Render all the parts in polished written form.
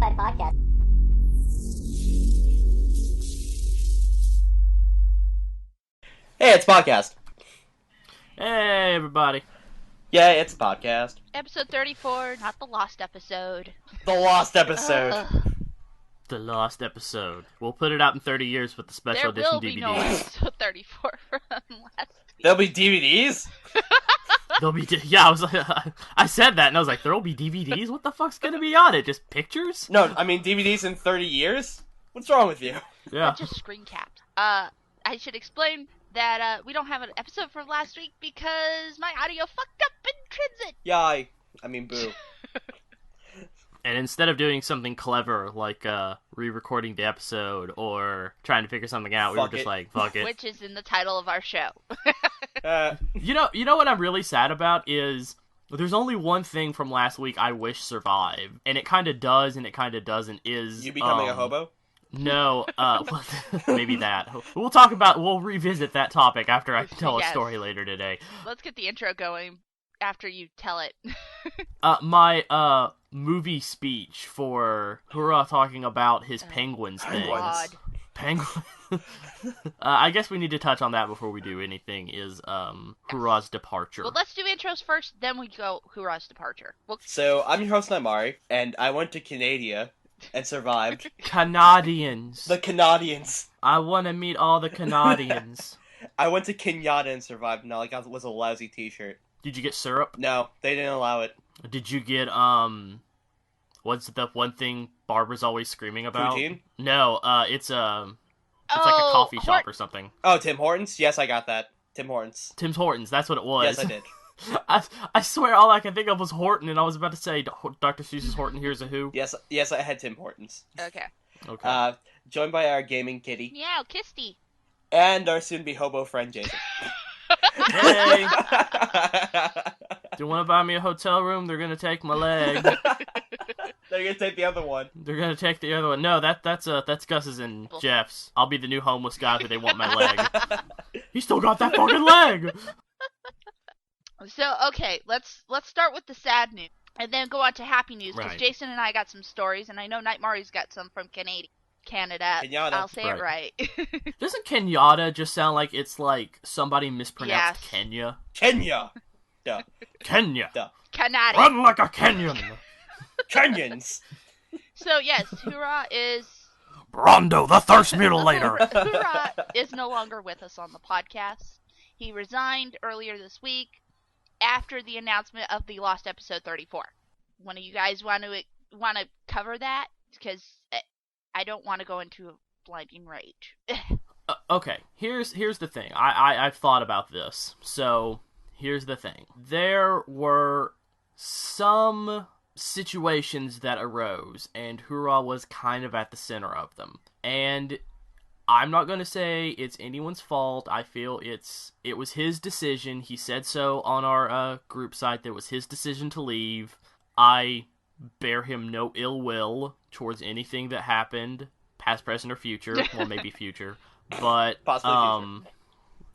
JFI Podcast. Hey, it's podcast. Hey, everybody. Yeah, it's podcast. Episode 34, not the lost episode. The lost episode. The lost episode. We'll put it out in 30 years with the special There edition will be DVDs. no episode 34 from last week. There'll be DVDs? There'll be yeah, I was like, I said that and I was like, there'll be DVDs? What the fuck's gonna be on it? Just pictures? No, I mean DVDs in 30 years? What's wrong with you? Yeah. Just screen capped. I should explain that we don't have an episode from last week because my audio fucked up in transit. Yeah, I mean boo. And instead of doing something clever like re-recording the episode or trying to figure something out, we were Fuck just it. like, fuck it. Which is in the title of our show. You know what I'm really sad about is there's only one thing from last week I wish survived, and it kind of does and it kind of doesn't. Is You becoming a hobo? No, maybe that. We'll revisit that topic after I tell a Yes. story later today. Let's get the intro going after you tell it. My movie speech for Hurrah talking about his penguins thing. God. Penguin. I guess we need to touch on that before we do anything, is Hurrah's departure. Well, let's do intros first, then we go Hoorah's departure. Well, So, I'm your host, Naimari, and I went to Canada and survived. Canadians. The Canadians. I want to meet all the Canadians. I went to Kenyatta and survived, and all I got was a lousy t-shirt. Did you get syrup? No, they didn't allow it. Did you get, what's the one thing Barbara's always screaming about? Poutine? No, it's like a coffee shop or something. Oh, Tim Hortons? Yes, I got that. Tim Hortons. Tim's Hortons, that's what it was. Yes, I did. I swear all I can think of was Horton, and I was about to say Dr. Seuss's Horton Hears a Who. Yes, I had Tim Hortons. okay. Okay. Joined by our gaming kitty, Meow, Kisty. and our soon-be hobo friend, Jason. Hey! Do you want to buy me a hotel room? They're gonna take my leg. They're gonna take the other one. They're gonna take the other one. No, that's Gus's and Jeff's. I'll be the new homeless guy, but they want my leg. He still got that fucking leg. So, okay, let's start with the sad news, and then go on to happy news, because Right. Jason and I got some stories, and I know Nightmare's got some from Canada. Kenyatta. I'll say it right. Doesn't Kenyatta just sound like it's like somebody mispronounced Yes. Kenya? Kenya. Duh. Kenya. Duh. Canada. Run like a Kenyan. Kenyans. So, yes, Hoorah is... Brondo, the thirst mutilator. Hoorah is no longer with us on the podcast. He resigned earlier this week after the announcement of the lost episode 34. One of you guys want to cover that? Because I don't want to go into a blinding rage. Okay, here's the thing. I've thought about this. So, here's the thing. There were some situations that arose, and Hurrah was kind of at the center of them. And I'm not going to say it's anyone's fault. I feel it was his decision. He said so on our group site that it was his decision to leave. I bear him no ill will towards anything that happened, past, present, or future. Well, maybe future. But, Possibly future.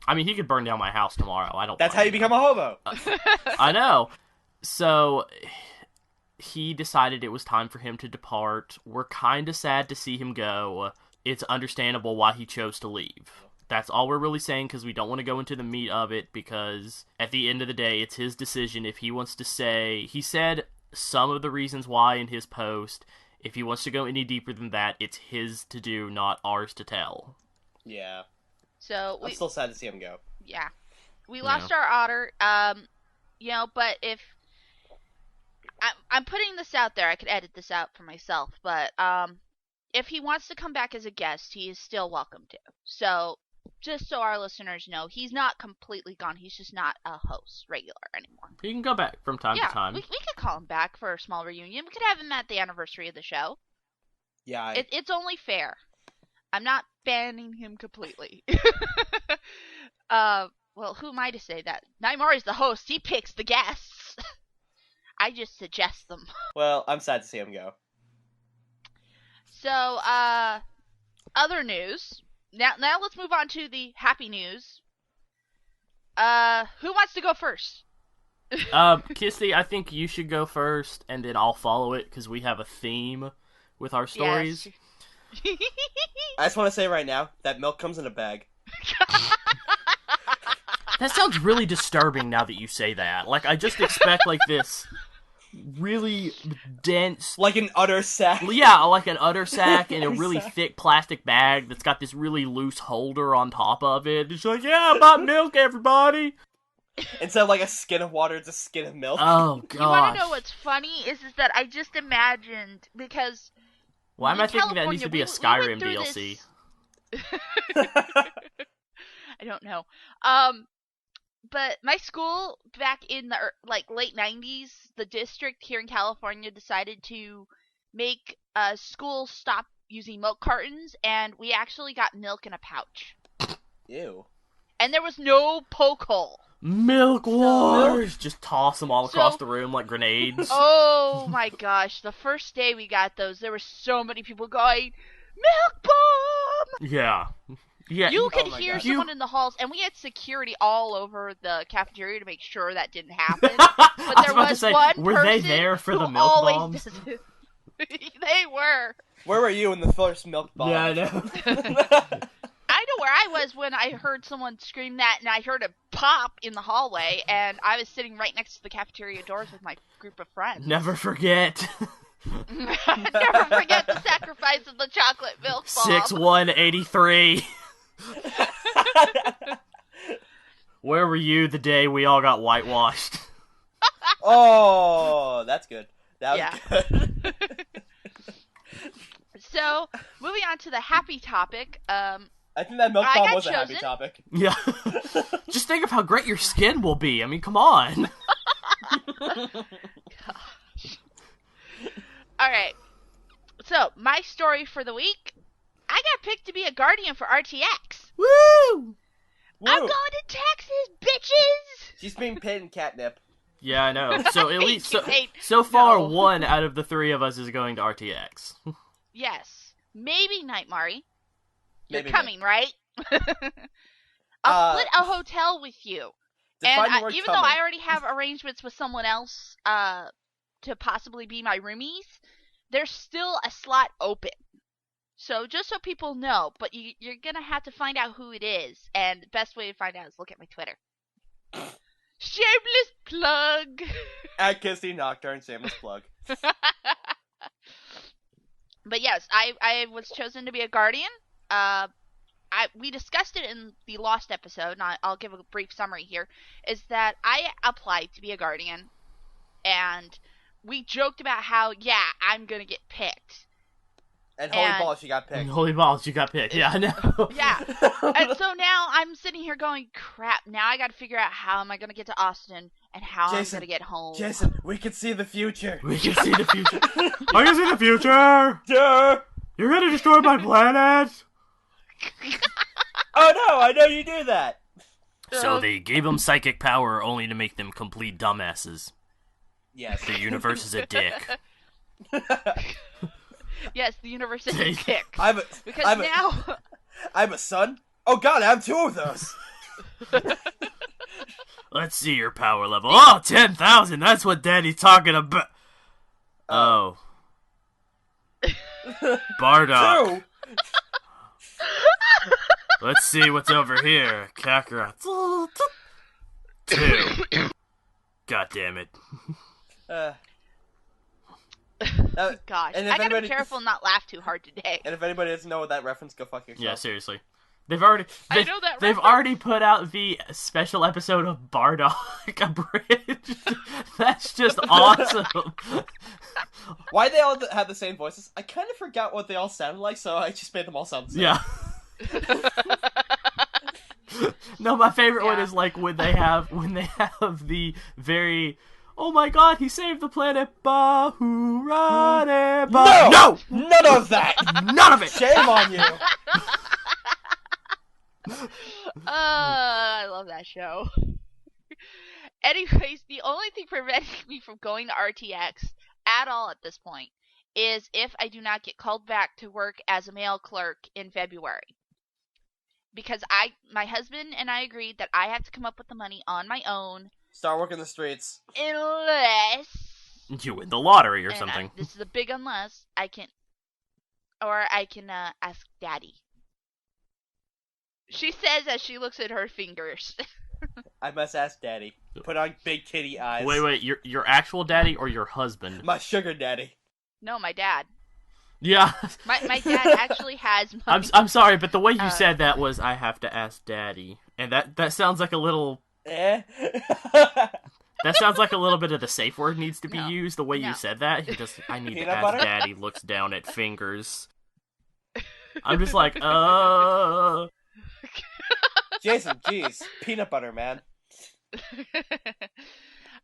I mean, he could burn down my house tomorrow. I don't. That's how you become a hobo. I know. So, he decided it was time for him to depart. We're kind of sad to see him go. It's understandable why he chose to leave. That's all we're really saying, because we don't want to go into the meat of it, because at the end of the day, it's his decision. If he wants to say... He said some of the reasons why in his post. If he wants to go any deeper than that, it's his to do, not ours to tell. Yeah. So I'm still sad to see him go. Yeah. We lost our otter, but if... I'm putting this out there, I could edit this out for myself, but, if he wants to come back as a guest, he is still welcome to. So, just so our listeners know, he's not completely gone, he's just not a host regular anymore. He can go back from time to time. We could call him back for a small reunion. We could have him at the anniversary of the show. Yeah. It's only fair. I'm not banning him completely. Well, who am I to say that? Nightmare is the host. He picks the guests. I just suggest them. Well, I'm sad to see him go. So, other news. Now let's move on to the happy news. Who wants to go first? Kissy, I think you should go first, and then I'll follow it, because we have a theme with our stories. Yes. I just want to say right now that milk comes in a bag. That sounds really disturbing now that you say that. Like, I just expect, like, this really dense... Like an udder sack. Yeah, like an udder sack in a really thick plastic bag that's got this really loose holder on top of it. It's like, yeah, I bought milk, everybody! Instead of like a skin of water, it's a skin of milk. Oh, gosh. You want to know what's funny? Is that I just imagined, because... Why am I thinking that California, needs to be a we Skyrim went through DLC? I don't know. But my school, back in the late 90s, the district here in California decided to make schools stop using milk cartons, and we actually got milk in a pouch. Ew. And there was no poke hole. Milk wars! Just toss them all across the room like grenades. Oh my gosh, the first day we got those, there were so many people going, milk bomb! Yeah. Yeah, You could my hear gosh. someone in the halls, and we had security all over the cafeteria to make sure that didn't happen. But there was one were they person there for who the milk always bombs? does it. They were. Where were you in the first milk bomb? Yeah, I know. I know where I was when I heard someone scream that, and I heard a pop in the hallway, and I was sitting right next to the cafeteria doors with my group of friends. Never forget. Never forget the sacrifice of the chocolate milk bomb. 6183. Where were you the day we all got whitewashed? Oh, that's good. That was good. So, moving on to the happy topic. I think that milk I bomb got was a happy chosen. topic. Yeah. Just think of how great your skin will be. I mean, come on. Alright. So, my story for the week. I got picked to be a guardian for RTX. Woo! I'm going to Texas, bitches! She's being paid in catnip. Yeah, I know. So at least Wait, so far, no. one out of the three of us is going to RTX. Yes. Maybe Night Mari. You're Maybe coming, right? I'll split a hotel with you. Define the And word even though coming. I already have arrangements with someone else to possibly be my roomies, there's still a slot open. So just so people know, but you're going to have to find out who it is. And the best way to find out is look at my Twitter. Shameless plug! At Kissy Nocturne, shameless plug. But yes, I was chosen to be a guardian. We discussed it in the Lost episode, and I'll give a brief summary here, is that I applied to be a guardian, and we joked about how, yeah, I'm going to get picked. And holy balls, she got picked. Holy balls, you got picked. Yeah, I know. Yeah. And so now I'm sitting here going, crap, now I got to figure out how am I going to get to Austin and how I'm going to get home. Jason, we can see the future. We can see the future. I can see the future. Duh. You're gonna destroy my planet. Oh no, I know you do that. So they gave them psychic power only to make them complete dumbasses. Yes. The universe is a dick. Yes, the universe is a dick. Because now... I'm a son? Oh god, I have two of those. Let's see your power level. Oh, 10,000. That's what Daddy's talking about. Oh. Bardock. Two? Let's see what's over here. Kakarot. 2. God damn it. Gosh, and I gotta be careful and not laugh too hard today. And if anybody doesn't know what that reference, go fuck yourself. Yeah, seriously. I know that They've reference. already put out the special episode of Bardock abridged. That's just awesome. Why they all have the same voices? I kind of forgot what they all sounded like, so I just made them all sound the same. Yeah. No, my favorite one is like when they have the very, oh my god, he saved the planet, Bahurane. No! None of that! None of it! Shame on you! I love that show. Anyways, the only thing preventing me from going to RTX at all at this point is if I do not get called back to work as a mail clerk in February. Because my husband and I agreed that I have to come up with the money on my own. Start working the streets. Unless... You win the lottery or something. This is a big unless. I can or I can ask Daddy. She says as she looks at her fingers. I must ask Daddy. Put on big kitty eyes. Wait, your actual daddy or your husband? My sugar daddy. No, my dad. Yeah. My dad actually has money. I'm sorry, but the way you said that was, I have to ask Daddy. And that sounds like a little... That sounds like a little bit of the safe word needs to be used, the way you said that. He just, I need to ask butter? Daddy, looks down at fingers. I'm just like, Jason, jeez. Peanut butter, man.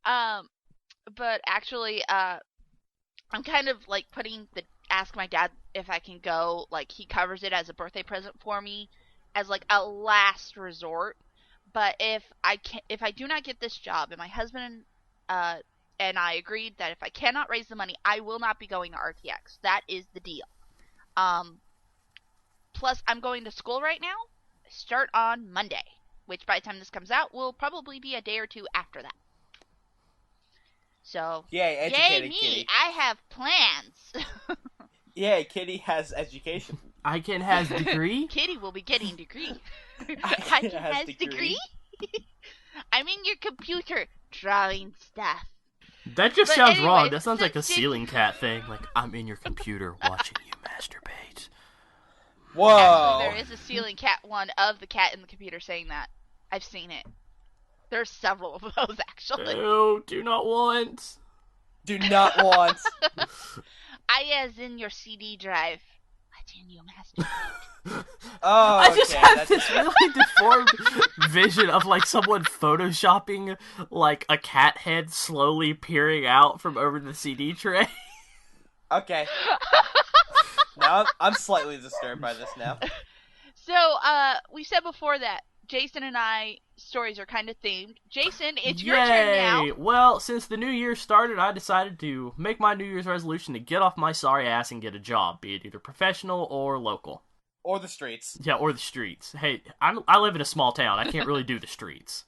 But actually, I'm kind of like putting the ask my dad if I can go, like he covers it as a birthday present for me as like a last resort. But if I do not get this job, and my husband and I agreed that if I cannot raise the money, I will not be going to RTX. That is the deal. Plus, I'm going to school right now. Start on Monday, which by the time this comes out will probably be a day or two after that. So, yay me! Kitty. I have plans. Yay, Kitty has education. I can has degree? Kitty will be getting degree. I can has degree? I'm in your computer drawing stuff. That just sounds wrong. That sounds like a ceiling cat thing. Like, I'm in your computer watching you masturbate. Whoa! Actually, there is a ceiling cat one of the cat in the computer saying that. I've seen it. There's several of those, actually. Oh, do not want. Do not want. I as in your CD drive. Watching you masturbate. Oh, I just have that's... this really deformed vision of like someone photoshopping like a cat head slowly peering out from over the CD tray. Okay. Now I'm slightly disturbed by this now. So, we said before that Jason and I stories are kind of themed. Jason, it's your turn now. Well, since the new year started, I decided to make my New Year's resolution to get off my sorry ass and get a job, be it either professional or local. Or the streets. Yeah, or the streets. Hey, I live in a small town. I can't really do the streets.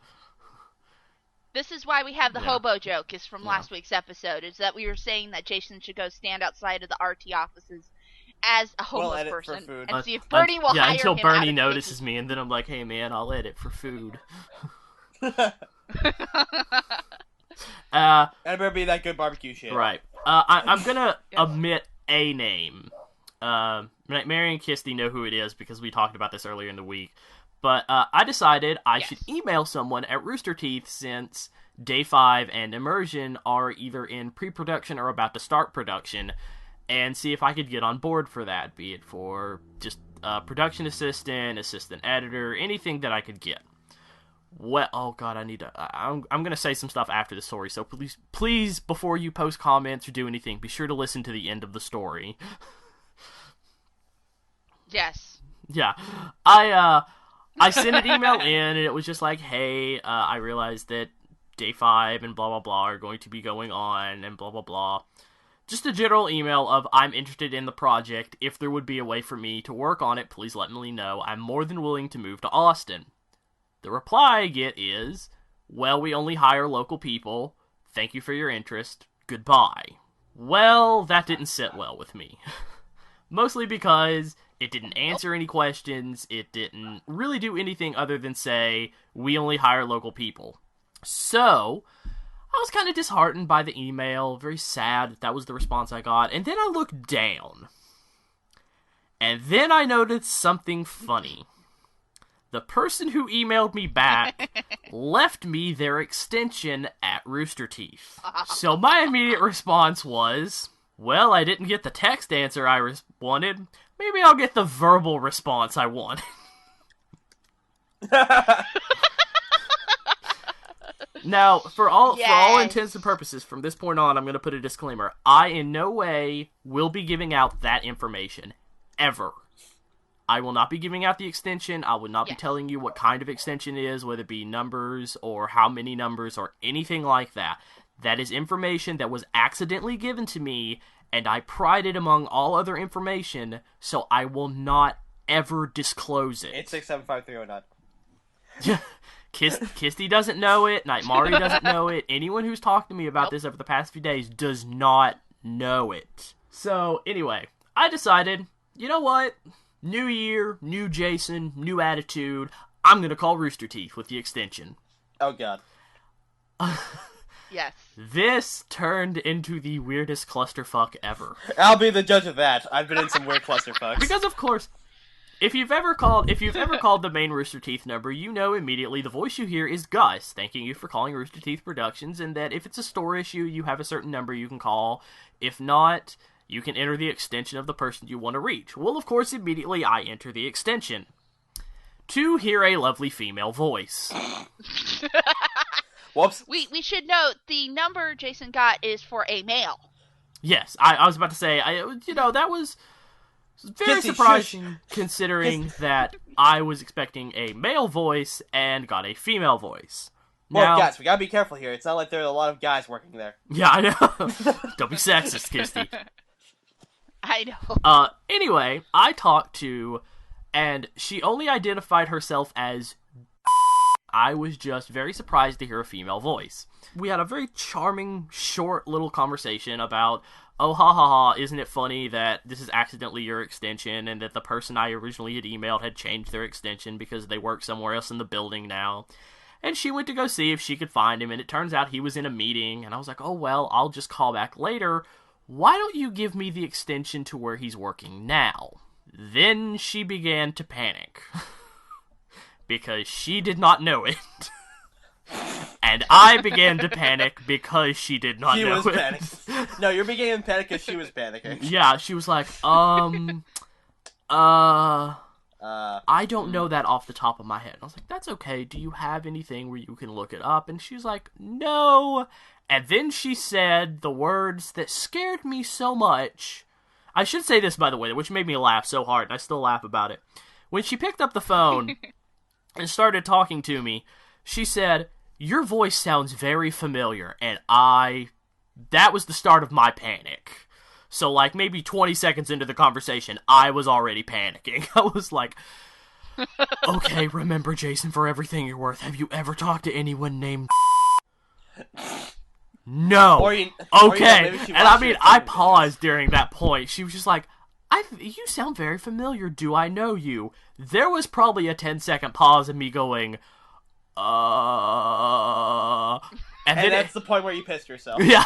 This is why we have the hobo joke, is from last week's episode, is that we were saying that Jason should go stand outside of the RT offices as a homeless person and see if Bernie will hire him. Until Bernie notices me, and then I'm like, hey man, I'll edit for food. And it better be that good barbecue shit. Right. I'm gonna omit a name. Mary and Kisty know who it is because we talked about this earlier in the week. But I decided I should email someone at Rooster Teeth since Day 5 and Immersion are either in pre-production or about to start production, and see if I could get on board for that, be it for just production assistant, assistant editor, anything that I could get. Well, oh god, I'm gonna say some stuff after the story, so please, before you post comments or do anything, be sure to listen to the end of the story. Yes. Yeah. I sent an email in, and it was just like, hey, I realized that Day 5 and blah blah blah are going to be going on, and blah blah blah. Just a general email of, I'm interested in the project. If there would be a way for me to work on it, please let me know. I'm more than willing to move to Austin. The reply I get is, well, we only hire local people. Thank you for your interest. Goodbye. Well, that didn't sit well with me. Mostly because it didn't answer any questions. It didn't really do anything other than say, we only hire local people. So I was kind of disheartened by the email, very sad that was the response I got, and then I looked down. And then I noticed something funny. The person who emailed me back left me their extension at Rooster Teeth. So my immediate response was, well, I didn't get the text answer I wanted. Maybe I'll get the verbal response I want. Now, for all intents and purposes, from this point on, I'm going to put a disclaimer. I in no way will be giving out that information. Ever. I will not be giving out the extension. I will not be telling you what kind of extension it is, whether it be numbers or how many numbers or anything like that. That is information that was accidentally given to me, and I pride it among all other information, so I will not ever disclose it. 8675309. Kisty doesn't know it. Nightmari doesn't know it. Anyone who's talked to me about this over the past few days does not know it. So, anyway, I decided, you know what? New year, new Jason, new attitude. I'm gonna call Rooster Teeth with the extension. Oh, God. Yes. This turned into the weirdest clusterfuck ever. I'll be the judge of that. I've been in some weird clusterfucks. Because, of course, if you've ever called the main Rooster Teeth number, you know immediately the voice you hear is Gus, thanking you for calling Rooster Teeth Productions, and that if it's a store issue, you have a certain number you can call. If not, you can enter the extension of the person you want to reach. Well, of course, immediately I enter the extension to hear a lovely female voice. Whoops. We should note the number Jason got is for a male. Yes, I was about to say, that was very surprising considering that I was expecting a male voice and got a female voice. Well, Now, guys, we gotta be careful here. It's not like there are a lot of guys working there. yeah, I know. Don't be sexist, Kirsty. I know. Anyway, I talked to, and she only identified herself as I was just very surprised to hear a female voice. We had a very charming, short little conversation about, oh, ha ha ha, isn't it funny that this is accidentally your extension, and that the person I originally had emailed had changed their extension because they work somewhere else in the building now. And she went to go see if she could find him, and it turns out he was in a meeting, and I was like, oh, well, I'll just call back later. Why don't you give me the extension to where he's working now? Then she began to panic. Because she did not know it. And I began to panic because she did not know it. She was panicking. No, you're beginning to panic because she was panicking. Yeah, she was like, I don't know that off the top of my head. And I was like, that's okay. Do you have anything where you can look it up? And she's like, no. And then she said the words that scared me so much. I should say this, by the way, which made me laugh so hard, and I still laugh about it. When she picked up the phone and started talking to me, she said, your voice sounds very familiar, and that was the start of my panic. So, like, maybe 20 seconds into the conversation, I was already panicking. I was like, okay, remember, Jason, for everything you're worth, have you ever talked to anyone named No. Okay. And I mean, I paused during that point. She was just like, you sound very familiar. Do I know you? There was probably a 10-second pause of me going, And then that's the point where you pissed yourself. Yeah.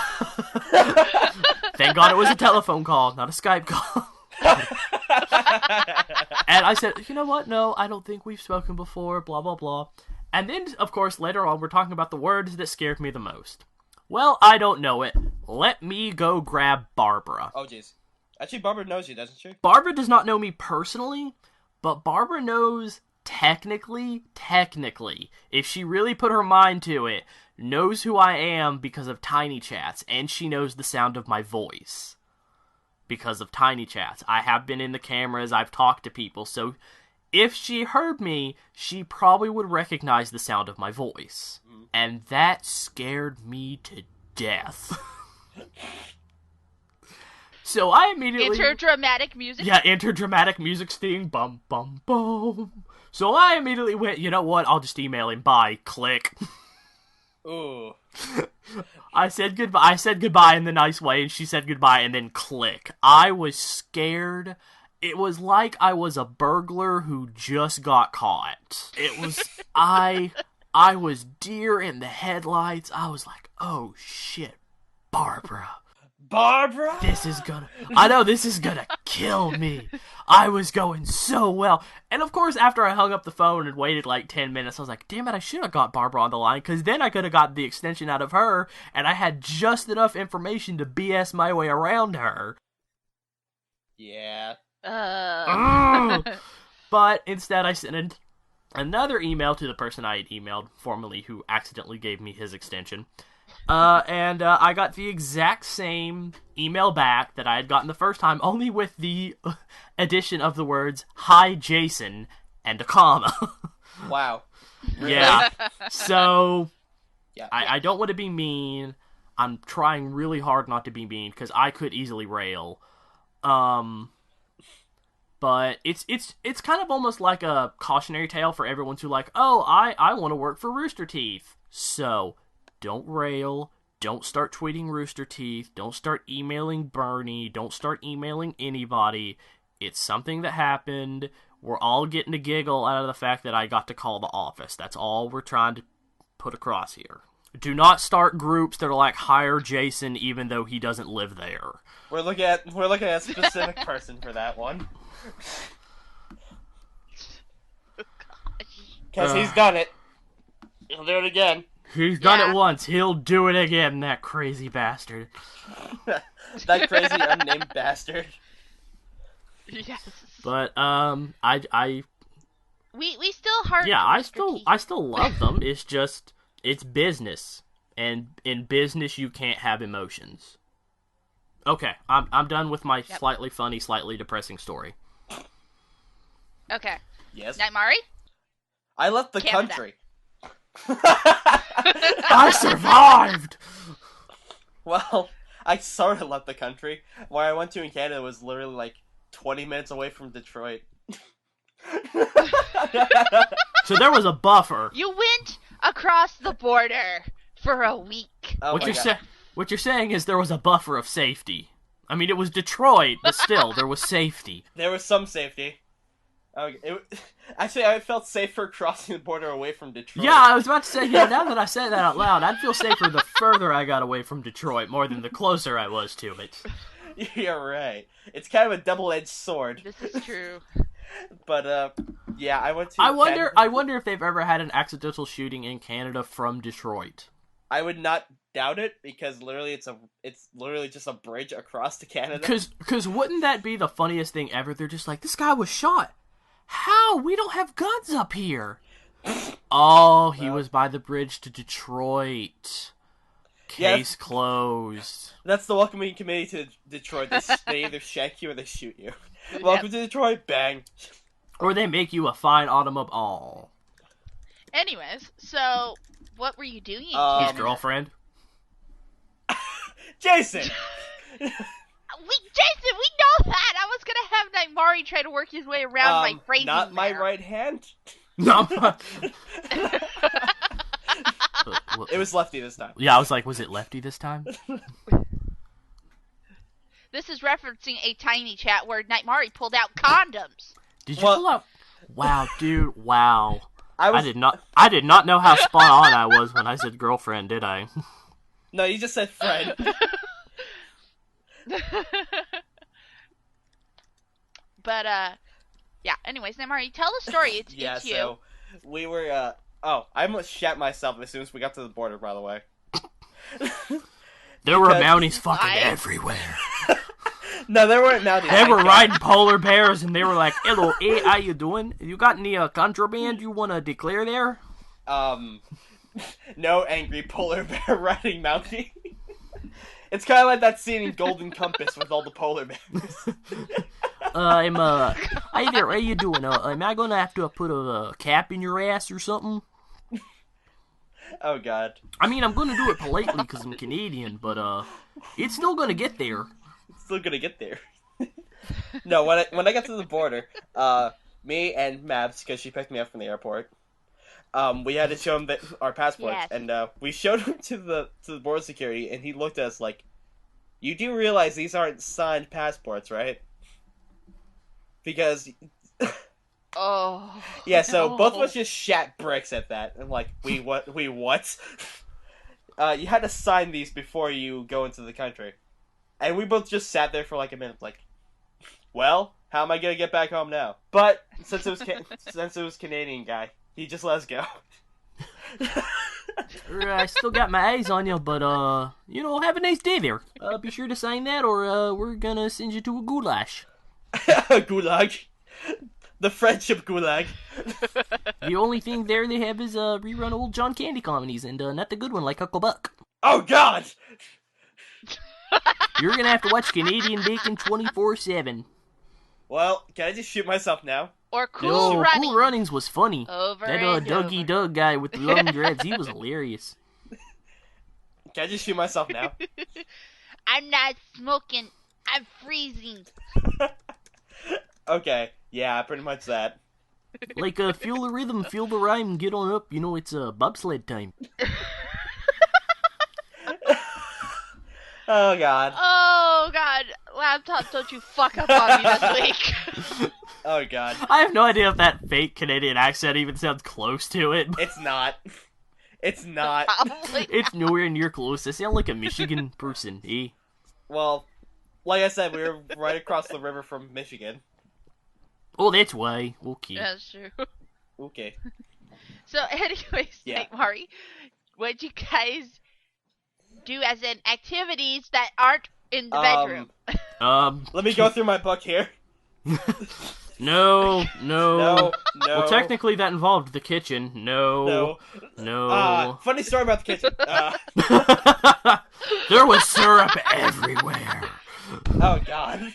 Thank God it was a telephone call, not a Skype call. And I said, you know what? No, I don't think we've spoken before, blah, blah, blah. And then, of course, later on, we're talking about the words that scared me the most. Well, I don't know it. Let me go grab Barbara. Oh, jeez. Actually, Barbara knows you, doesn't she? Barbara does not know me personally, but Barbara knows technically, if she really put her mind to it, knows who I am because of Tiny Chats, and she knows the sound of my voice because of Tiny Chats. I have been in the cameras, I've talked to people, so if she heard me, she probably would recognize the sound of my voice. And that scared me to death. So I immediately... Enter dramatic music? Yeah, enter dramatic music sting. Bum, bum, bum. So I immediately went, you know what, I'll just email him. Bye. Click. Ooh. I said goodbye in the nice way, and she said goodbye, and then click. I was scared. It was like I was a burglar who just got caught. It was... I was deer in the headlights. I was like, oh shit, Barbara. This is gonna kill me. I was going so well. And of course, after I hung up the phone and waited like 10 minutes, I was like, damn it, I should have got Barbara on the line, because then I could have got the extension out of her, and I had just enough information to BS my way around her. Yeah. But instead, I sent another email to the person I had emailed formerly, who accidentally gave me his extension. And I got the exact same email back that I had gotten the first time, only with the addition of the words, hi, Jason, and a comma. Wow. Yeah. So, Yeah. I don't want to be mean. I'm trying really hard not to be mean, because I could easily rail. But it's kind of almost like a cautionary tale for everyone who like, oh, I want to work for Rooster Teeth. So, don't rail, don't start tweeting Rooster Teeth, don't start emailing Bernie, don't start emailing anybody. It's something that happened. We're all getting a giggle out of the fact that I got to call the office. That's all we're trying to put across here. Do not start groups that are like, hire Jason even though he doesn't live there. We're looking at a specific person for that one. Because he's done it. He'll do it again. He's done it once. He'll do it again, that crazy bastard. That crazy unnamed bastard. Yes. But, We still heart. yeah, I still love them. It's just, it's business. And in business, you can't have emotions. Okay, I'm done with my slightly funny, slightly depressing story. Okay. Yes. Nightmare? I left the Canada. country. I survived! Well, I sort of left the country. Where I went to in Canada was literally like 20 minutes away from Detroit. So there was a buffer. You went across the border for a week. Oh What you're saying is there was a buffer of safety. I mean, it was Detroit, but still, there was safety. There was some safety. Actually, I felt safer crossing the border away from Detroit. Yeah, I was about to say, now that I say that out loud, I'd feel safer the further I got away from Detroit more than the closer I was to it. You're right. It's kind of a double-edged sword. This is true. But, yeah, I went to I Canada. wonder if they've ever had an accidental shooting in Canada from Detroit. I would not doubt it, because literally it's literally just a bridge across to Canada. Because wouldn't that be the funniest thing ever? They're just like, this guy was shot. How? We don't have guns up here. Oh, he was by the bridge to Detroit. Case closed. That's the welcoming committee to Detroit. They either shank you or they shoot you. Welcome to Detroit, bang. Or they make you a fine automobile. Anyways, so what were you doing in His Canada? girlfriend. Jason! Jason, we know that! I was gonna have Nightmare try to work his way around my phrasing. Not my there. right hand. No. It was lefty this time. Yeah, I was like, was it lefty this time? This is referencing a tiny chat where Nightmare pulled out condoms. Did you pull out? Wow, dude, wow. I did not know how spot on I was when I said girlfriend, did I? No, you just said friend. But, yeah, anyways, Nightmare, tell the story. It's you. So we were, I almost shat myself as soon as we got to the border, by the way. There were Mounties fucking everywhere. No, there weren't Mounties. They were riding polar bears, and they were like, hello, hey, how you doing? You got any contraband you want to declare there? No angry polar bear riding Mountie. It's kind of like that scene in Golden Compass with all the polar bears. Hey there, how you doing? Am I gonna have to put a cap in your ass or something? Oh, God. I mean, I'm gonna do it politely because I'm Canadian, but, it's still gonna get there. It's still gonna get there. No, when I got to the border, me and Mabs, because she picked me up from the airport, we had to show him our passports, Yes. and we showed him to the border security, and he looked at us like, "You do realize these aren't signed passports, right?" Because, Oh. yeah, so no. both of us just shat bricks at that, and like, we what? You had to sign these before you go into the country, and we both just sat there for like a minute, like, well, how am I gonna get back home now? But since it was Canadian guy, he just let us go. I still got my eyes on you, but, have a nice day there. Be sure to sign that, or, we're gonna send you to a goulash. Gulag. The friendship gulag. The only thing there they have is, rerun old John Candy comedies, and, not the good one like Uncle Buck. Oh, God! You're gonna have to watch Canadian Bacon 24/7. Well, can I just shoot myself now? Or Cool Running. Cool Runnings was funny. Over That and Dougie over. Doug guy with the long dreads, he was hilarious. Can I just shoot myself now? I'm not smoking. I'm freezing. Okay, yeah, pretty much that. Like, feel the rhythm, feel the rhyme, get on up, it's bobsled time. Oh, God. Oh, God. laptop, don't you fuck up on me this week. Oh god. I have no idea if that fake Canadian accent even sounds close to it. It's not. It's not. Probably. It's nowhere near close. I sound like a Michigan person, eh? Well, like I said, we were right across the river from Michigan. Oh, that's why. Okay. That's true. Okay. So, anyways, Yeah. Night Mari, what'd you guys do as in activities that aren't in the bedroom? Let me go through my book here. No. No. Well, technically that involved the kitchen. No. Funny story about the kitchen. There was syrup everywhere. Oh god.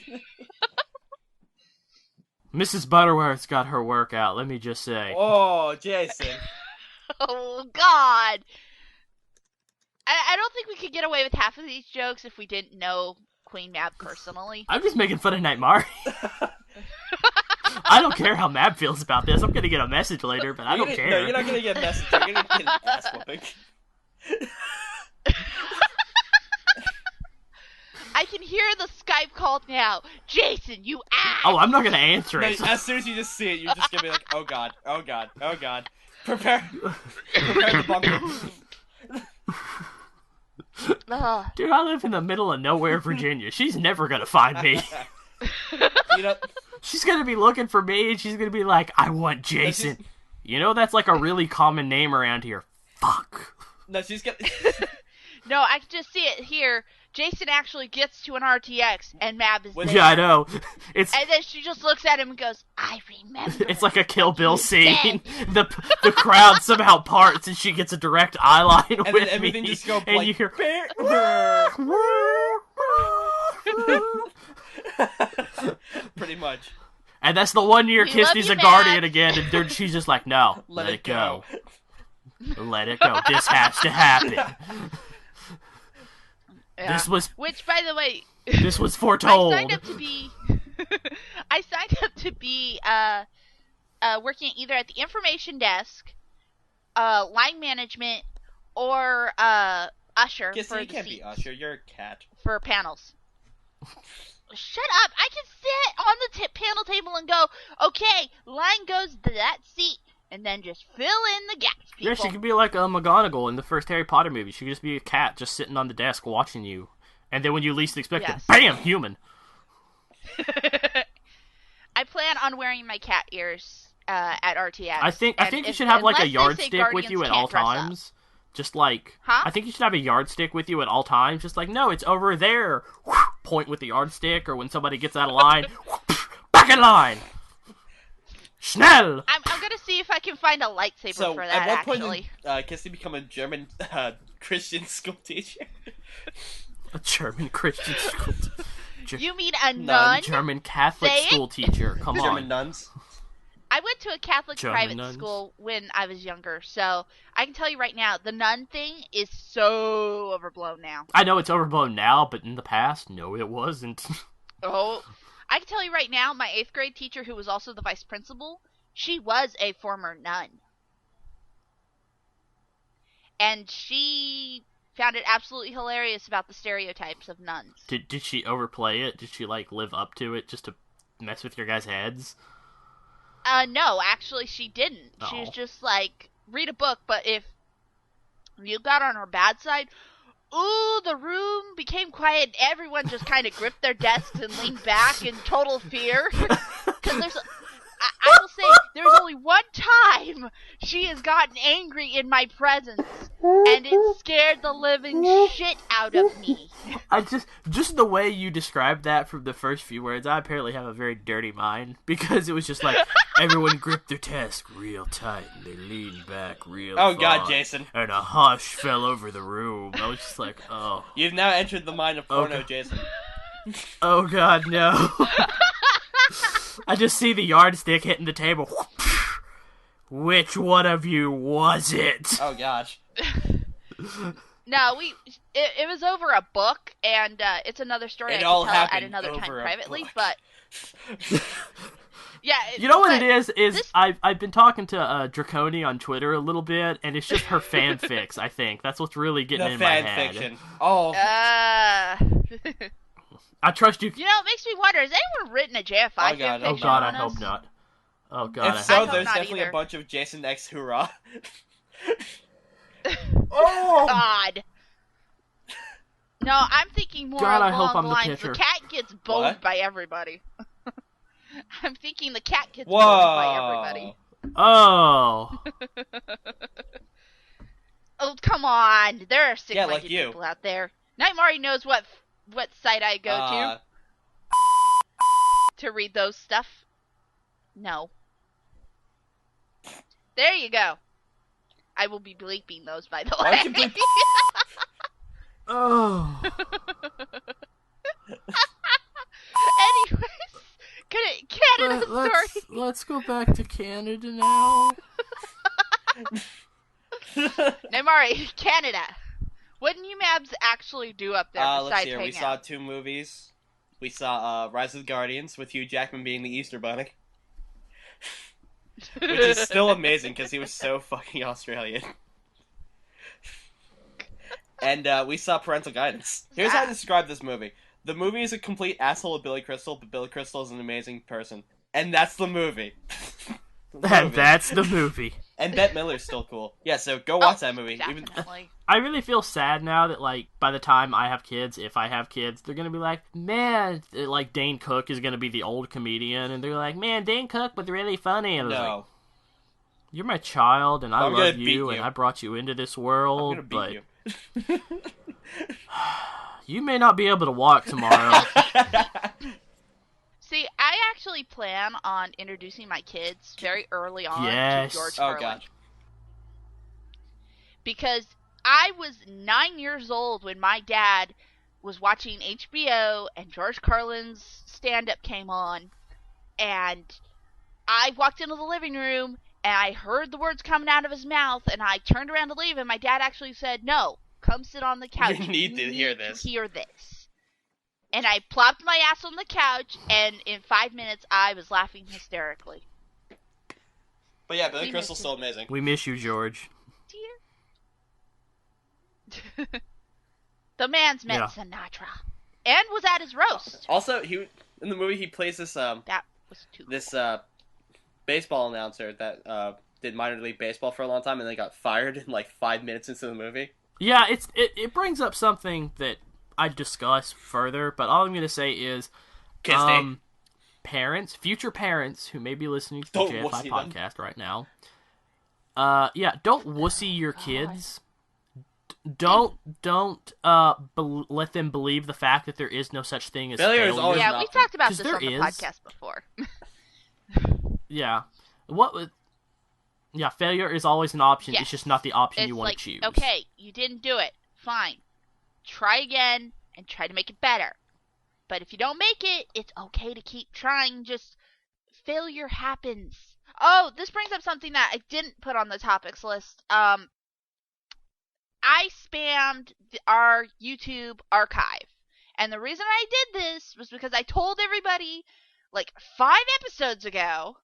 Mrs. Butterworth's got her workout, let me just say. Oh, Jason. Oh, God. I don't think we could get away with half of these jokes if we didn't know Queen Mab personally. I'm just making fun of Night Mari. I don't care how Mab feels about this. I'm gonna get a message later, but I don't care. No, you're not gonna get a message. You're gonna get an ass whooping. I can hear the Skype call now. Jason, you ass! Oh, I'm not gonna answer No, it. as soon as you just see it, you're just gonna be like, oh god, oh god, oh god. Prepare the bunker. Ugh. Dude, I live in the middle of nowhere, Virginia. She's never gonna find me. You know, She's gonna be looking for me, and she's gonna be like, I want Jason. You know, that's like a really common name around here. Fuck. no, she's gonna. No, I can just see it here. Jason actually gets to an RTX, and Mab is there. Yeah, I know. It's And then she just looks at him and goes, I remember. it's like a Kill Bill scene. The crowd somehow parts, and she gets a direct eye line And with then everything me. just go and like. you hear. Pretty much. And that's the 1 year We Kiss love needs you, a guardian Mab. again, and she's just like, no, Let let it it go. Let it go. This has to happen. Yeah. This was Which, by the way, foretold. I signed up to be. I signed up to be working either at the information desk, line management, or usher Kissy, for you the can't seats be Usher. You're a cat. for panels. Shut up! I can sit on the panel table and go, okay, line goes to that seat, and then just fill in the gaps, people. Yeah, she could be like a McGonagall in the first Harry Potter movie. She could just be a cat just sitting on the desk watching you. And then when you least expect Yes. it, bam, human. I plan on wearing my cat ears at RTX. I think And you should have like a unless they say yardstick with Guardians you at can't all dress up. times. Just like, Huh? I think you should have a yardstick with you at all times. Just like, no, it's over there. Point with the yardstick, or when somebody gets out of line, back in line. Schnell. I'm gonna see if I can find a lightsaber So, for that, at what actually. point did Kissy become a German Christian school teacher? A German Christian school You mean a nun? German Catholic Say it? school teacher. Come German on. nuns? I went to a Catholic German private nuns. school when I was younger, so I can tell you right now, the nun thing is so overblown now. I know it's overblown now, but in the past, no, it wasn't. Oh, I can tell you right now, my 8th grade teacher, who was also the vice principal, she was a former nun. And she found it absolutely hilarious about the stereotypes of nuns. Did she overplay it? Did she like live up to it just to mess with your guys' heads? No, actually she didn't. She was Oh. just like, read a book, but if you got on her bad side, ooh, the room became quiet. Everyone just kind of gripped their desks and leaned back in total fear. Because I will say, there's only one time she has gotten angry in my presence, and it scared the living shit out of me. I just the way you described that from the first few words, I apparently have a very dirty mind, because it was just like, everyone gripped their desk real tight, and they leaned back real Oh far, god, Jason. and a hush fell over the room. I was just like, oh. You've now entered the mind of porno, Okay. Jason. Oh god, no. I just see the yardstick hitting the table. Which one of you was it? Oh gosh. No, it was over a book, and it's another story It I all can tell at happened another time over a privately, book. but... Yeah, You know what but it is this- I've been talking to Draconi on Twitter a little bit, and it's just her fanfics, I think. That's what's really getting The in my fan head. fiction. Oh, I trust you. You know, it makes me wonder, has anyone written a JFI Oh, God, fanfiction Oh God, I on hope us? not. Oh God, If so, hope there's not definitely either. a bunch of Jason X Hoorah. Oh God. No, I'm thinking more God, I along hope I'm the the lines pitcher. the cat gets boned What? by everybody. I'm thinking the cat gets Whoa. boned by everybody. Oh. Oh, come on. There are Yeah, sick-minded like you. people out there. Nightmare knows what site I go to read those stuff. No. There you go. I will be bleeping those, by the Why way. would you bleep? Oh. Anyways, Canada story. Let's go back to Canada now. Nemari, Canada. What did you Mabs actually do up there Let's besides see here. hang We saw out? 2 movies. We saw Rise of the Guardians with Hugh Jackman being the Easter Bunny. Which is still amazing because he was so fucking Australian. And we saw Parental Guidance. Here's how I describe this movie. The movie is a complete asshole of Billy Crystal, but Billy Crystal is an amazing person. And that's the movie. And that's the movie. And Bette Midler's still cool. Yeah, so go watch that movie. Even Definitely. I really feel sad now that, like, by the time I have kids, if I have kids, they're gonna be like, man, like, Dane Cook is gonna be the old comedian, and they're like, man, Dane Cook was really funny. And I was like, no. you're my child, and I I'm gonna love beat you, and you. I brought you into this I'm world, gonna but beat you. you may not be able to walk tomorrow. See, I actually plan on introducing my kids very early on Yes. to George Oh, Carlin. God. Because I was 9 years old when my dad was watching HBO and George Carlin's stand-up came on, and I walked into the living room and I heard the words coming out of his mouth, and I turned around to leave, and my dad actually said, "No, come sit on the couch. You need to hear this." Hear this." And I plopped my ass on the couch, and in 5 minutes, I was laughing hysterically. But yeah, Billy We Crystal's miss still amazing. We miss you, George. Dear. The man's met Yeah. Sinatra, and was at his roast. Also, in the movie he plays this That was too. baseball announcer that did minor league baseball for a long time and then got fired in like 5 minutes into the movie. Yeah, it brings up something that I'd discuss further, but all I'm going to say is, parents, future parents who may be listening to the Don't JFI wussy them. podcast right now, don't wussy your kids. Don't let them believe the fact that there is no such thing as Failure is failure. always Yeah, an we option. talked about 'Cause this there on the is. podcast before. Yeah. Failure is always an option. Yes. It's just not the option It's you want like, to choose. okay, you didn't do it. Fine. Try again and try to make it better. But if you don't make it, it's okay to keep trying. Just failure happens. Oh, this brings up something that I didn't put on the topics list. I spammed our YouTube archive. And the reason I did this was because I told everybody like 5 episodes ago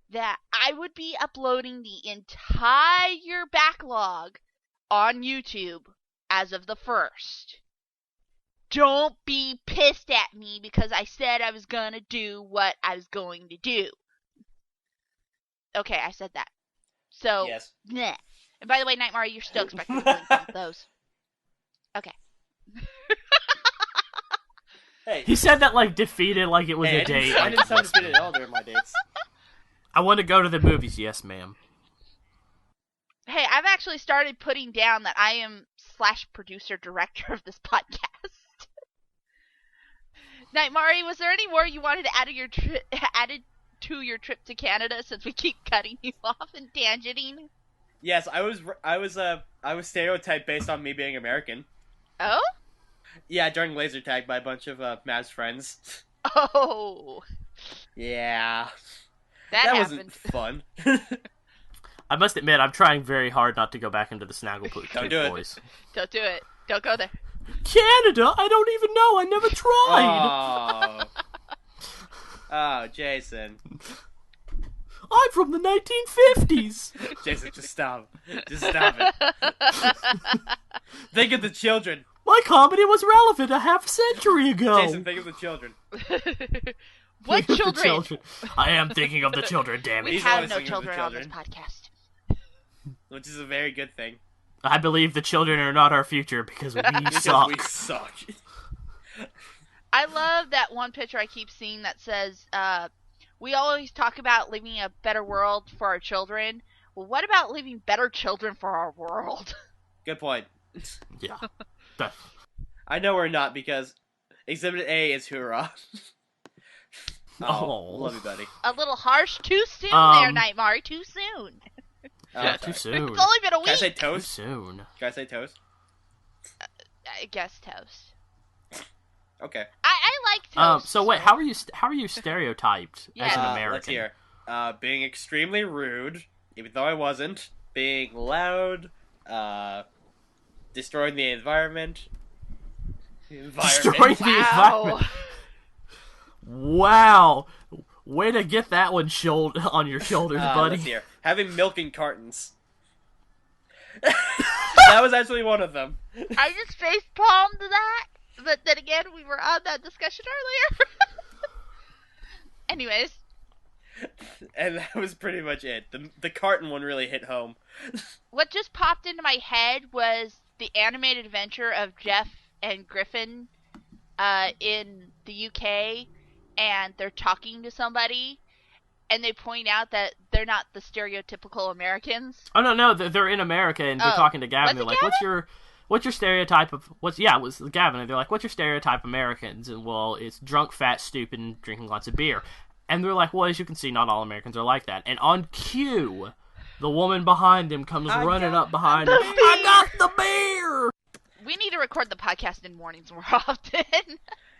that I would be uploading the entire backlog on YouTube as of the 1st. Don't be pissed at me because I said I was gonna do what I was going to do. Okay, I said that. So, Yes. Meh. And by the way, Nightmare, you're still expecting to link on those. Okay. Hey, He said that like defeated, like it was hey, a date. I didn't sound defeated at all during my dates. I want to go to the movies. Yes, ma'am. Hey, I've actually started putting down that I am /producer director of this podcast. Nightmare, was there any more you wanted to add added to your trip to Canada since we keep cutting you off and tangenting? Yes, I was stereotyped based on me being American. Oh? Yeah, during laser tag by a bunch of Mav's friends. Oh. Yeah. That happened. wasn't fun. I must admit, I'm trying very hard not to go back into the Snagglepuss Don't do it. voice. Don't do it. Don't go there. Canada? I don't even know. I never tried. Oh, Jason. I'm from the 1950s. Jason, just stop. Just stop it. Think of the children. My My comedy was relevant a half century ago. Jason, think of the children. What Think of the children? I am thinking of the children, damn We it. He's have always no thinking of the children on this children. podcast. Which is a very good thing. I believe the children are not our future because we Because suck. we suck. I love that one picture I keep seeing that says, we always talk about leaving a better world for our children. Well, what about leaving better children for our world? Good point. Yeah. That- I know we're not because Exhibit A is Hoorah. Oh. Love you, buddy. A little harsh. Too soon there, Nightmare. Too soon. yeah, sorry. too soon. It's only been a Can I say week. Too toast? soon. Can I say toast? I guess toast. Okay. I like toast. So wait, how are you stereotyped as an Yeah. American? Let's hear. Being extremely rude, even though I wasn't. Being loud. Destroying the environment. Destroying the Wow. environment. Wow. Way to get that one on your shoulders, buddy. Let's hear. Having milk in cartons. That was actually one of them. I just face palmed that. But then again, we were on that discussion earlier. Anyways. And that was pretty much it. The carton one really hit home. What just popped into my head was the animated adventure of Jeff and Griffin in the UK, and they're talking to somebody, and they point out that they're not the stereotypical Americans. Oh no, they're in America and they're talking to Gavin. Was They're it like, Gavin? "What's your stereotype of what's?" Yeah, it was Gavin. And they're like, "What's your stereotype Americans?" And well, it's drunk, fat, stupid, and drinking lots of beer. And they're like, "Well, as you can see, not all Americans are like that." And on cue, the woman behind him comes running up behind him. I got the beer. We need to record the podcast in mornings more often.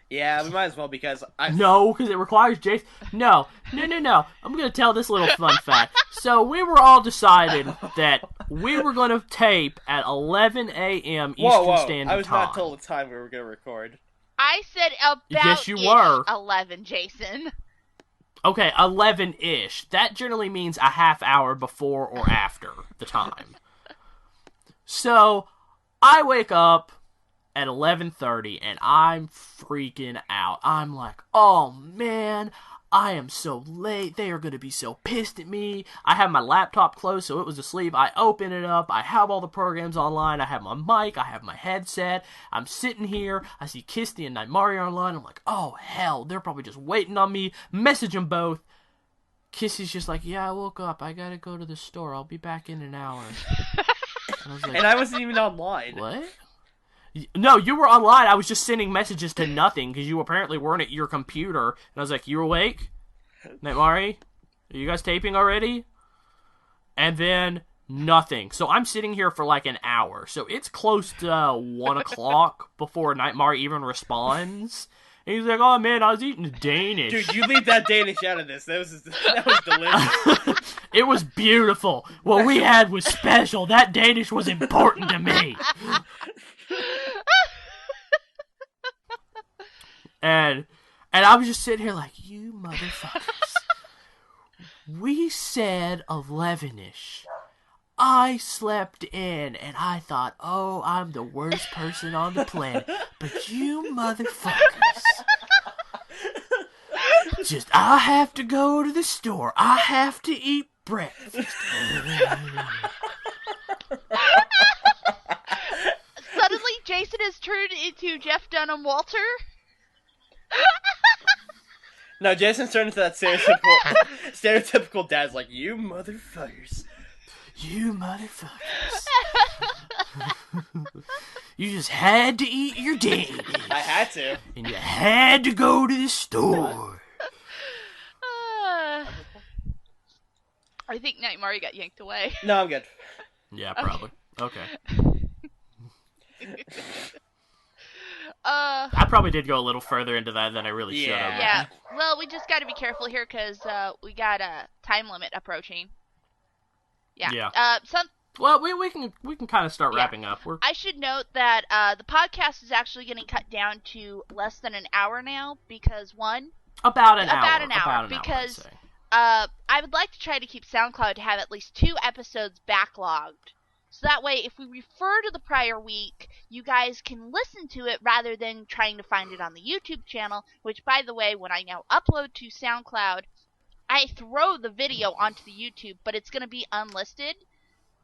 Yeah, we might as well because I No, because it requires Jason. No. I'm going to tell this little fun fact. So we were all decided that we were going to tape at 11 a.m. Eastern Standard Time. I was not told the time we were going to record. I said about Yes, you were. 11, Jason. Okay, 11-ish. That generally means a half hour before or after the time. So I wake up at 11:30 and I'm freaking out. I'm like, oh man, I am so late. They are going to be so pissed at me. I have my laptop closed, so it was asleep. I open it up. I have all the programs online. I have my mic. I have my headset. I'm sitting here. I see Kisty and Nightmare online. I'm like, oh hell, they're probably just waiting on me. Message them both. Kissy's just like, yeah, I woke up. I gotta go to the store. I'll be back in an hour. And I was like, And I wasn't even online. what? No, you were online. I was just sending messages to nothing because you apparently weren't at your computer. And I was like, you awake? Nightmare? Are you guys taping already? And then nothing. So I'm sitting here for like an hour. So it's close to 1 o'clock before Nightmare even responds. And he's like, oh man, I was eating Danish. Dude, you leave that Danish out of this. That was delicious. It was beautiful. What we had was special. That Danish was important to me. And I was just sitting here like, you motherfuckers. We said 11-ish. I slept in, and I thought, oh, I'm the worst person on the planet. But you motherfuckers. I have to go to the store. I have to eat breakfast. Suddenly, Jason has turned into Jeff Dunham Walter. No, Jason's turned into that stereotypical dad's like, you motherfuckers. You motherfuckers. You just had to eat your Danish. I had to. And you had to go to the store. I think Nightmare got yanked away. No, I'm good. Yeah, probably. Okay. I probably did go a little further into that than I really should have. Yeah. Well, we just got to be careful here because we got a time limit approaching. Yeah. Yeah. Well, we can kind of start wrapping up. I should note that the podcast is actually getting cut down to less than an hour now because about an hour because I'd say. I would like to try to keep SoundCloud to have at least 2 episodes backlogged. So that way, if we refer to the prior week, you guys can listen to it rather than trying to find it on the YouTube channel, which, by the way, when I now upload to SoundCloud, I throw the video onto the YouTube, but it's going to be unlisted.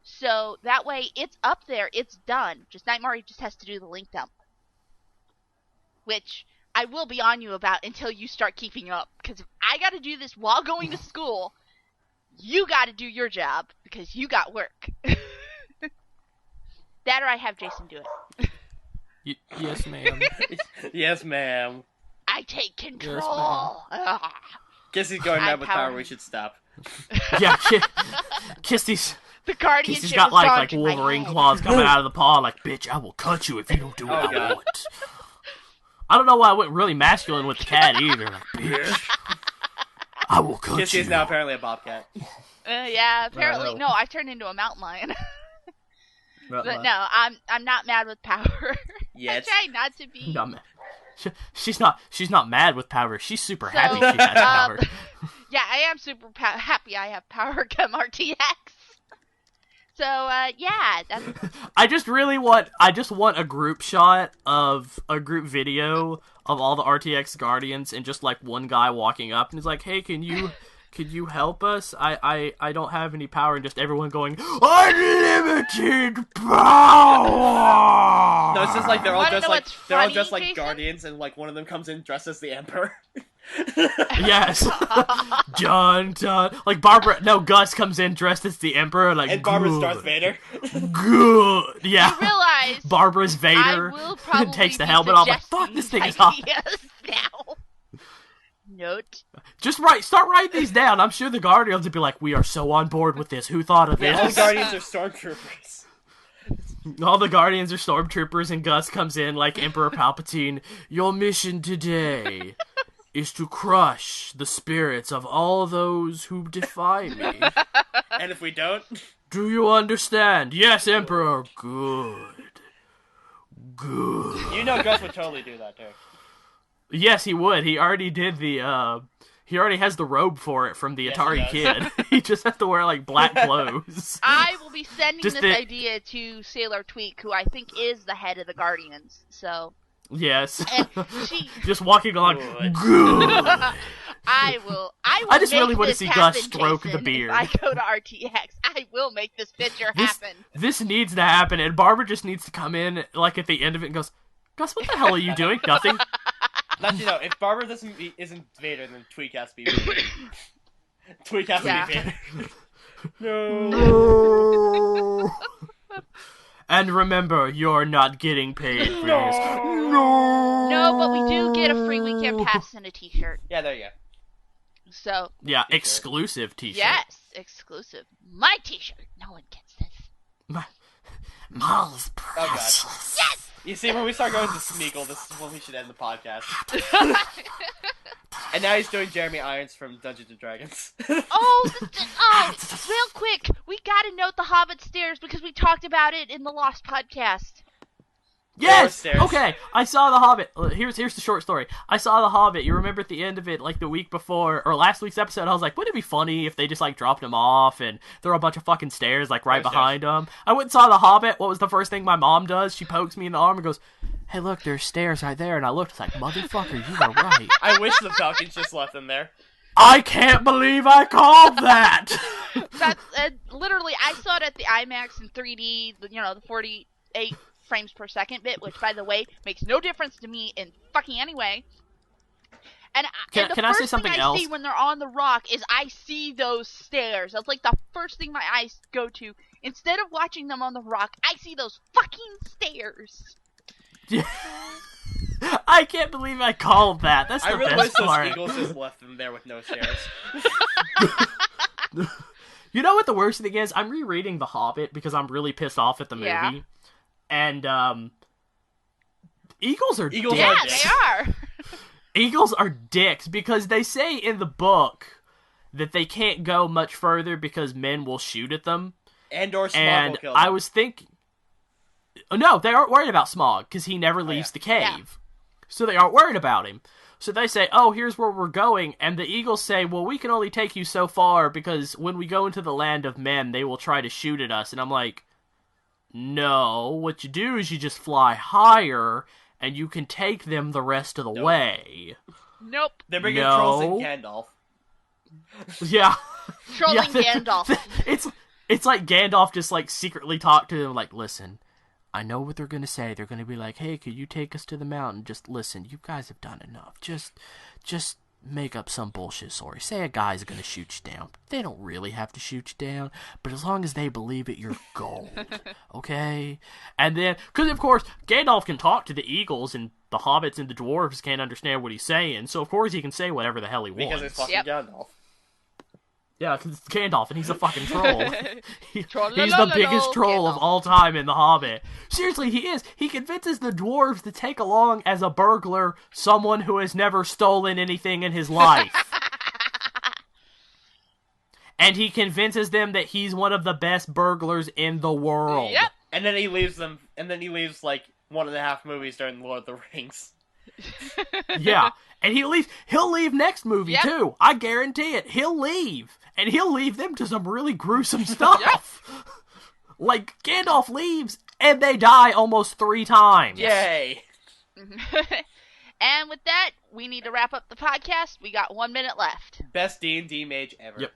So that way it's up there, it's done. Just Nightmare just has to do the link dump. Which I will be on you about until you start keeping up. Because if I got to do this while going to school, you got to do your job because you got work. That or I have Jason do it. Yes, ma'am. Yes, ma'am. I take control. Yes, Guess he's going mad with power. We should stop. Yeah, Kisty's the got like Wolverine claws coming out of the paw. Like, bitch, I will cut you if you don't do what I want. I don't know why I went really masculine with the cat either. Like, bitch, I will cut you. Kissy is now apparently a bobcat. Yeah, apparently. No, I turned into a mountain lion. But no, I'm not mad with power. Yeah, I try not to be. Not mad. She's not mad with power. She's super happy she has power. Yeah, I am super happy I have power come RTX. So yeah, that's... I just want a group shot of a group video of all the RTX Guardians and just like one guy walking up and he's like, "Hey, can you help us? I don't have any power," and just everyone going, "Unlimited power!" No, it's just like they're all dressed like Jason? Guardians, and like one of them comes in dressed as the Emperor. Yes. Dun dun. Like Gus comes in dressed as the Emperor, like, and Barbara's Darth Vader. Good. Yeah. You realize Barbara's Vader. I will probably takes the helmet off. Like, fuck, this thing is hot. Now. Note. Just start writing these down. I'm sure the Guardians would be like, "We are so on board with this. Who thought of this?" All the Guardians are stormtroopers. All the Guardians are stormtroopers, and Gus comes in like Emperor Palpatine. "Your mission today is to crush the spirits of all those who defy me. And if we don't? Do you understand?" "Yes, Emperor." Good. You know Gus would totally do that, too. Yes, he would. He already did the, he already has the robe for it from the Atari Kid. He just has to wear, like, black clothes. I will be sending this idea to Sailor Tweak, who I think is the head of the Guardians, so... Yes. And she... just walking along, good. I will I just really want to see happen, Gus stroke Jason, the beard. If I go to RTX, I will make this picture happen. This needs to happen, and Barbara just needs to come in, like, at the end of it and goes, "Gus, what the hell are you doing?" "Nothing." Actually, no. If Barbara isn't Vader, then Tweak has to be Vader. Tweak has to be Vader. No. And remember, you're not getting paid for this. No, but we do get a free weekend pass and a t-shirt. Yeah, there you go. So. Yeah, exclusive t-shirt. Yes, exclusive. My t-shirt. No one gets this. Miles Precious. Oh, God. Yes! You see, when we start going to Smeagol, this is when we should end the podcast. And now he's doing Jeremy Irons from Dungeons & Dragons. Real quick, we gotta note the Hobbit stairs because we talked about it in the Lost podcast. Yes! Okay, I saw The Hobbit. Here's the short story. I saw The Hobbit. You remember at the end of it, like the week before, or last week's episode, I was like, wouldn't it be funny if they just, like, dropped him off and there were a bunch of fucking stairs, like, right behind them? I went and saw The Hobbit. What was the first thing my mom does? She pokes me in the arm and goes, "Hey, look, there's stairs right there." And I looked, it's like, motherfucker, you were right. I wish the Falcons just left them there. I can't believe I called that! That's, literally, I saw it at the IMAX in 3D, the 48 frames per second bit, which, by the way, makes no difference to me in fucking any way. And can I say something thing I else? see when they're on the rock is I see those stairs. That's like the first thing my eyes go to. Instead of watching them on the rock, I see those fucking stairs. I can't believe I called that. That's the really best wish part. those Eagles just left them there with no stairs. You know what the worst thing is? I'm rereading The Hobbit because I'm really pissed off at the movie. Yeah. And, Eagles are dicks. Yeah, they are. Eagles are dicks because they say in the book that they can't go much further because men will shoot at them. And/or Smog will kill them. I was thinking... No, they aren't worried about Smog because he never leaves the cave. Yeah. So they aren't worried about him. So they say, "Oh, here's where we're going." And the Eagles say, "Well, we can only take you so far because when we go into the land of men, they will try to shoot at us." And I'm like, No, what you do is you just fly higher, and you can take them the rest of the way. Nope. They're bringing trolls in Gandalf. Yeah. Trolling Gandalf. It's like Gandalf just, like, secretly talked to them, like, listen, I know what they're gonna say. They're gonna be like, hey, could you take us to the mountain? Just listen, you guys have done enough. Just make up some bullshit story. Say a guy's gonna shoot you down. They don't really have to shoot you down, but as long as they believe it, you're gold. Okay? And then, because of course, Gandalf can talk to the eagles, and the hobbits and the dwarves can't understand what he's saying, so of course he can say whatever the hell he wants. Because it's fucking Gandalf. Yeah, because it's Gandalf, and he's a fucking troll. He's the biggest troll of all time in The Hobbit. Seriously, he is. He convinces the dwarves to take along as a burglar someone who has never stolen anything in his life. And he convinces them that he's one of the best burglars in the world. Yep. And then he leaves them, like, 1.5 movies during Lord of the Rings. Yeah. And he'll leave next movie, too. I guarantee it. He'll leave. And he'll leave them to some really gruesome stuff. Like, Gandalf leaves, and they die almost 3 times. Yay! And with that, we need to wrap up the podcast. We got 1 minute left. Best D&D mage ever. Yep.